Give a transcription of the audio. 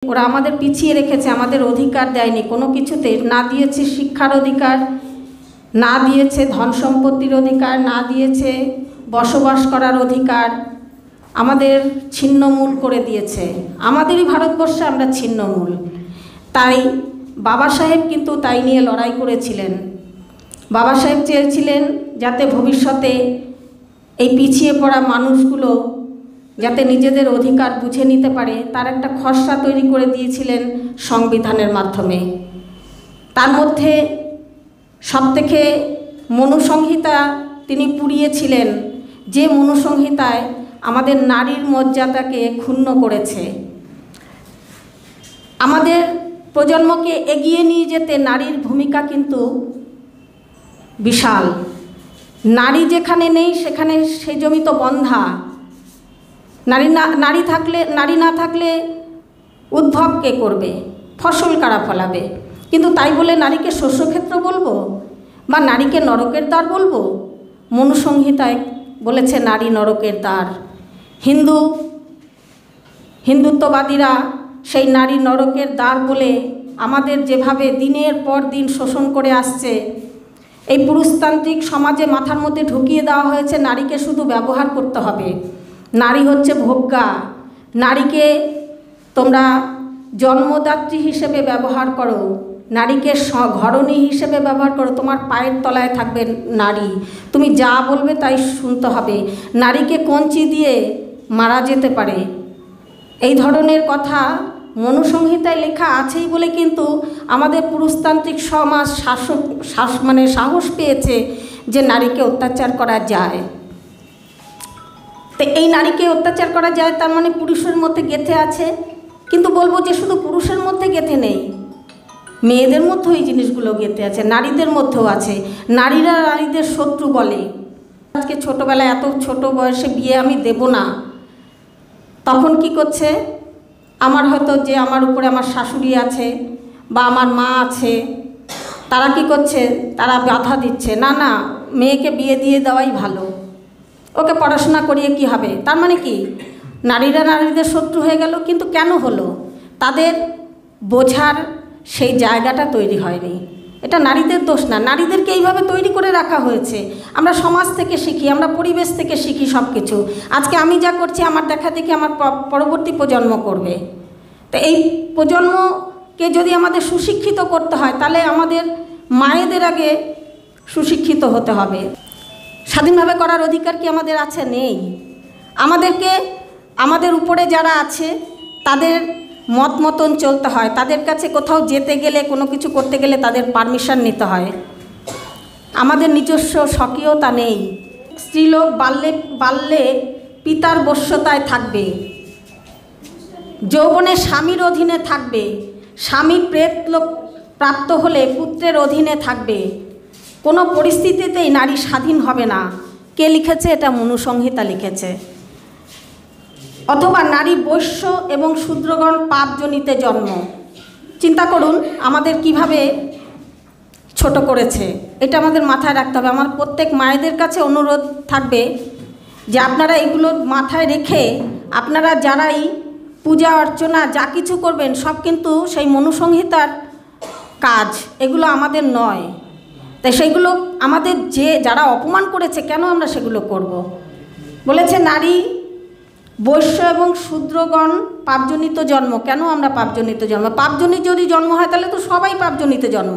ওরা আমাদের পিছিয়ে রেখেছে, আমাদের অধিকার দেয়নি কোনো কিছুতে, না দিয়েছে শিক্ষার অধিকার, না দিয়েছে ধন সম্পত্তির অধিকার, না দিয়েছে বসবাস করার অধিকার, আমাদের ছিন্নমূল করে দিয়েছে। আমাদেরই ভারতবর্ষে আমরা ছিন্নমূল। তাই বাবা সাহেব কিন্তু তাই নিয়ে লড়াই করেছিলেন। বাবা সাহেব চেয়েছিলেন যাতে ভবিষ্যতে এই পিছিয়ে পড়া মানুষগুলো যাতে নিজেদের অধিকার বুঝে নিতে পারে, তার একটা খসড়া তৈরি করে দিয়েছিলেন সংবিধানের মাধ্যমে। তার মধ্যে সবথেকে মনুসংহিতা তিনি পুড়িয়েছিলেন, যে মনুসংহিতায় আমাদের নারীর মর্যাদাকে ক্ষুণ্ণ করেছে। আমাদের প্রজন্মকে এগিয়ে নিয়ে যেতে নারীর ভূমিকা কিন্তু বিশাল। নারী যেখানে নেই সেখানে সে জমি তো বন্ধা। নারী না থাকলে উদ্ভব কে করবে, ফসল কারা ফলাবে? কিন্তু তাই বলে নারীকে শস্যক্ষেত্র বলবো বা নারীকে নরকের দ্বার বলবো? মনুসংহিতায় বলেছে নারী নরকের দ্বার। হিন্দুত্ববাদীরা সেই নারী নরকের দ্বার বলে আমাদের যেভাবে দিনের পর দিন শোষণ করে আসছে, এই পুরুষতান্ত্রিক সমাজে মাথার মধ্যে ঢুকিয়ে দেওয়া হয়েছে নারীকে শুধু ব্যবহার করতে হবে, নারী হচ্ছে ভোগ্যা, নারীকে তোমরা জন্মদাত্রী হিসেবে ব্যবহার করো, নারীকে ঘরণী হিসেবে ব্যবহার করো, তোমার পায়ের তলায় থাকবে নারী, তুমি যা বলবে তাই শুনতে হবে, নারীকে কঞ্চি দিয়ে মারা যেতে পারে। এই ধরনের কথা মনুসংহিতায় লেখা আছেই বলে কিন্তু আমাদের পুরুষতান্ত্রিক সমাজ সাহস পেয়েছে যে নারীকে অত্যাচার করা যায়। তো এই নারীকে অত্যাচার করা যায় তার মানে পুরুষের মধ্যে গেঁথে আছে। কিন্তু বলবো যে শুধু পুরুষের মধ্যে গেঁথে নেই, মেয়েদের মধ্যেও এই জিনিসগুলো গেঁথে আছে, নারীদের মধ্যেও আছে। নারীরা নারীদের শত্রু বলে। আজকে ছোটোবেলায় এত ছোট বয়সে বিয়ে আমি দেব না, তখন কি করছে, আমার হয়তো যে আমার উপরে আমার শাশুড়ি আছে বা আমার মা আছে, তারা কি করছে, তারা বাধা দিচ্ছে, না না মেয়েকে বিয়ে দিয়ে দেওয়াই ভালো, ওকে পড়াশোনা করিয়ে কি হবে। তার মানে কি নারীরা নারীদের শত্রু হয়ে গেল। কিন্তু কেন হলো? তাদের বোঝার সেই জায়গাটা তৈরি হয়নি। এটা নারীদের দোষ না, নারীদেরকে এইভাবে তৈরি করে রাখা হয়েছে। আমরা সমাজ থেকে শিখি, আমরা পরিবেশ থেকে শিখি সব কিছু। আজকে আমি যা করছি আমার দেখা দেখি আমার পরবর্তী প্রজন্ম করবে। তো এই প্রজন্মকে যদি আমাদের সুশিক্ষিত করতে হয় তাহলে আমাদের মায়েদের আগে সুশিক্ষিত হতে হবে। স্বাধীনভাবে করার অধিকার কি আমাদের আছে? নেই। আমাদের উপরে যারা আছে তাদের মত মতন চলতে হয়, তাদের কাছে কোথাও যেতে গেলে কোনো কিছু করতে গেলে তাদের পারমিশন নিতে হয়। আমাদের নিজস্ব স্বকীয়তা নেই। স্ত্রীলোক বাল্যে পিতার বশ্যতায় থাকবে, যৌবনে স্বামীর অধীনে থাকবে, স্বামী প্রেতলোক প্রাপ্ত হলে পুত্রের অধীনে থাকবে। কোনো পরিস্থিতিতেই নারী স্বাধীন হবে না। কে লিখেছে? এটা মনুসংহিতা লিখেছে। অথবা নারী বৈশ্য এবং শূদ্রগণ পাপজনিতে জন্ম। চিন্তা করুন আমাদের কিভাবে ছোট করেছে, এটা আমাদের মাথায় রাখতে হবে। আমার প্রত্যেক মায়েদের কাছে অনুরোধ থাকবে যে আপনারা এগুলো মাথায় রেখে আপনারা যারাই পূজা অর্চনা যা কিছু করবেন সব কিন্তু সেই মনুসংহিতার কাজ, এগুলো আমাদের নয়। তাই সেগুলো আমাদের যারা অপমান করেছে কেন আমরা সেগুলো করব? বলেছে নারী বৈশ্য এবং শূদ্রগণ পাপজনিত জন্ম। কেন আমরা পাপজনিত জন্ম? পাপজনিত যদি জন্ম হয় তাহলে তো সবাই পাপজনিত জন্ম।